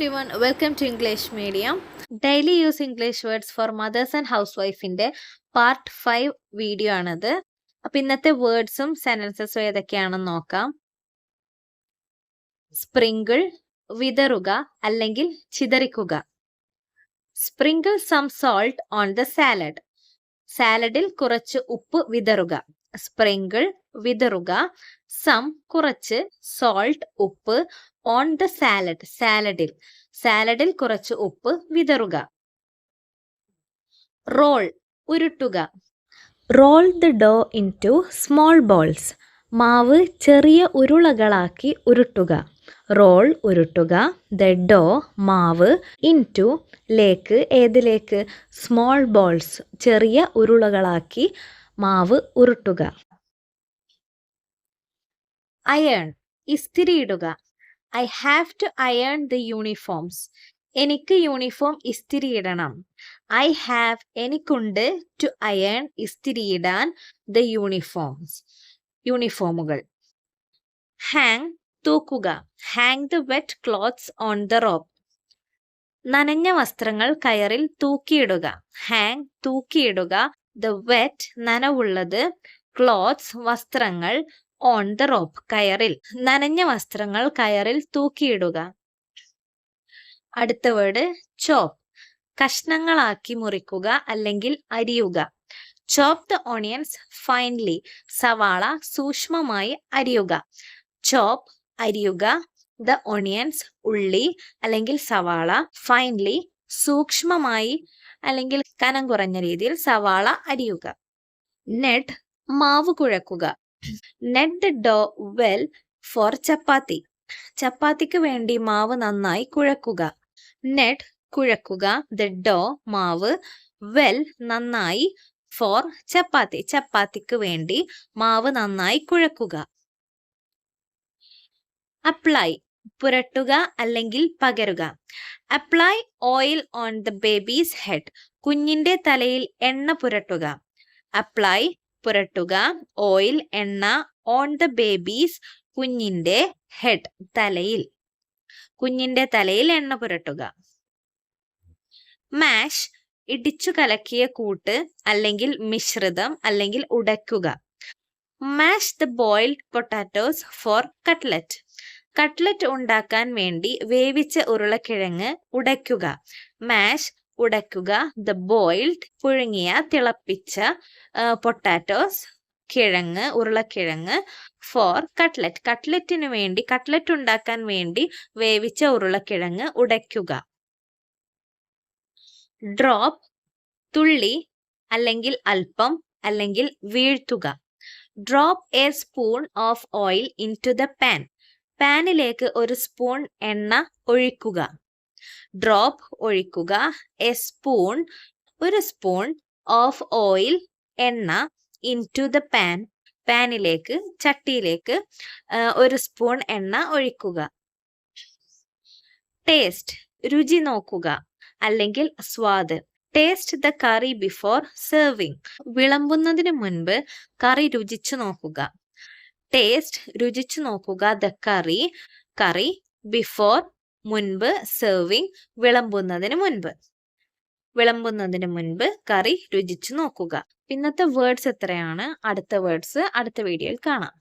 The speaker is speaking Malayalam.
everyone, welcome to English Medium. Daily use English words for mothers and housewife-ന്റെ പാർട്ട് 5 വീഡിയോ ആണിത്. അപ്പൊ ഇന്നത്തെ വേർഡ്സും സെന്റൻസസും ഏതൊക്കെയാണെന്ന് നോക്കാം. സ്പ്രിങ്കിൾ, വിതറുക അല്ലെങ്കിൽ ചിതറിക്കുക. Sprinkle some salt on the salad. സാലഡിൽ കുറച്ച് ഉപ്പ് വിതറുക. സ്പ്രിങ്കിൾ വിതറുക, സം കുറച്ച്, സോൾട്ട് ഉപ്പ്, ഓൺ ദ സാലഡ് സാലഡിൽ കുറച്ച് ഉപ്പ് വിതറുക. റോൾ ഉരുട്ടുക. Roll the dough into small balls. മാവ് ചെറിയ ഉരുളകളാക്കി ഉരുട്ടുക. റോൾ ഉരുട്ടുക, ദ ഡോ മാവ്, ഇൻ ടു ലേക്ക് ഏതിലേക്ക്, സ്മോൾ ബോൾസ് ചെറിയ ഉരുളകളാക്കി മാവ് ഉരുട്ടുക. അയൺ ഇസ്തിരിയിടുക. I have to iron the uniforms. എനിക്ക് യൂണിഫോം ഇസ്തിരിയിടണം. I have എനിക്കുണ്ട്, to iron ഇസ്തിരിയിടാൻ, the uniforms യൂണിഫോമുകൾ. Hang തൂക്കുക. Hang the wet clothes on the rope. നനഞ്ഞ വസ്ത്രങ്ങൾ കയറിൽ തൂക്കിയിടുക. Hang തൂക്കിയിടുക, the wet നനവുള്ളത്, clothes വസ്ത്രങ്ങൾ, ഓൺ ദ റോപ്പ് കയറിൽ. നനഞ്ഞ വസ്ത്രങ്ങൾ കയറിൽ തൂക്കിയിടുക. അടുത്ത വേർഡ് ചോപ്പ്. കഷ്ണങ്ങളാക്കി മുറിക്കുക അല്ലെങ്കിൽ അരിയുക. ചോപ്പ് ദ ഓണിയൻസ് ഫൈൻലി. സവാള സൂക്ഷ്മമായി അരിയുക. ചോപ്പ് അരിയുക, ദ ഓണിയൻസ് ഉള്ളി അല്ലെങ്കിൽ സവാള, ഫൈൻലി സൂക്ഷ്മമായി അല്ലെങ്കിൽ കനം കുറഞ്ഞ രീതിയിൽ സവാള അരിയുക. നെഡ് മാവ് കുഴക്കുക. Knead the dough well for ചപ്പാത്തി. ചപ്പാത്തിക്ക് വേണ്ടി മാവ് നന്നായി കുഴക്കുക. നെഡ് കുഴക്കുക, the dough മാവ്, well നന്നായി, for ചപ്പാത്തിക്ക് വേണ്ടി മാവ് നന്നായി കുഴക്കുക. അപ്ലൈ പുരട്ടുക അല്ലെങ്കിൽ പകരുക. Apply oil on the baby's head. കുഞ്ഞിന്റെ തലയിൽ എണ്ണ പുരട്ടുക. അപ്ലൈ പുരട്ടുക, ഓയിൽ എണ്ണ, ഓൺ ദ ബേബീസ് കുഞ്ഞിന്റെ ഹെഡ് തലയിൽ. കുഞ്ഞിന്റെ തലയിൽ എണ്ണ പുരട്ടുക. മാഷ് ഇടിച്ചു കലക്കിയ കൂട്ട് അല്ലെങ്കിൽ മിശ്രിതം അല്ലെങ്കിൽ ഉടയ്ക്കുക. Mash the boiled potatoes for cutlet. Cutlet ഉണ്ടാക്കാൻ വേണ്ടി വേവിച്ച ഉരുളക്കിഴങ്ങ് ഉടയ്ക്കുക. മാഷ് ഉടയ്ക്കുക, ദ ബോയിൽഡ് പുഴുങ്ങിയ തിളപ്പിച്ച പൊട്ടാറ്റോസ് കിഴങ്ങ് ഉരുളക്കിഴങ്ങ്, ഫോർ കട്ട്ലറ്റ് കട്ട്ലറ്റിന് വേണ്ടി കട്ട്ലറ്റ് ഉണ്ടാക്കാൻ വേണ്ടി വേവിച്ച ഉരുളക്കിഴങ്ങ് ഉടയ്ക്കുക. ഡ്രോപ്പ് തുള്ളി അല്ലെങ്കിൽ അല്പം അല്ലെങ്കിൽ വീഴ്ത്തുക. Drop a spoon of oil into the pan. പാനിലേക്ക് ഒരു സ്പൂൺ എണ്ണ ഒഴിക്കുക. ഡ്രോപ്പ് ഒഴിക്കുക, എ സ്പൂൺ ഒരു സ്പൂൺ, ഓഫ് ഓയിൽ എണ്ണ, ഇൻ ടു ദ പാൻ പാനിലേക്ക് ചട്ടിയിലേക്ക് ഒരു സ്പൂൺ എണ്ണ ഒഴിക്കുക. ടേസ്റ്റ് രുചി നോക്കുക അല്ലെങ്കിൽ സ്വാദ്. Taste the curry before serving. വിളമ്പുന്നതിന് മുൻപ് കറി രുചിച്ചു നോക്കുക. ടേസ്റ്റ് രുചിച്ചു നോക്കുക, ദ കറി ബിഫോർ മുൻപ്, സെർവിങ് വിളമ്പുന്നതിന് മുൻപ് കറി രുചിച്ചു നോക്കുക. ഇന്നത്തെ വേർഡ്സ് എത്രയാണ്? അടുത്ത വേർഡ്സ് അടുത്ത വീഡിയോയിൽ കാണാം.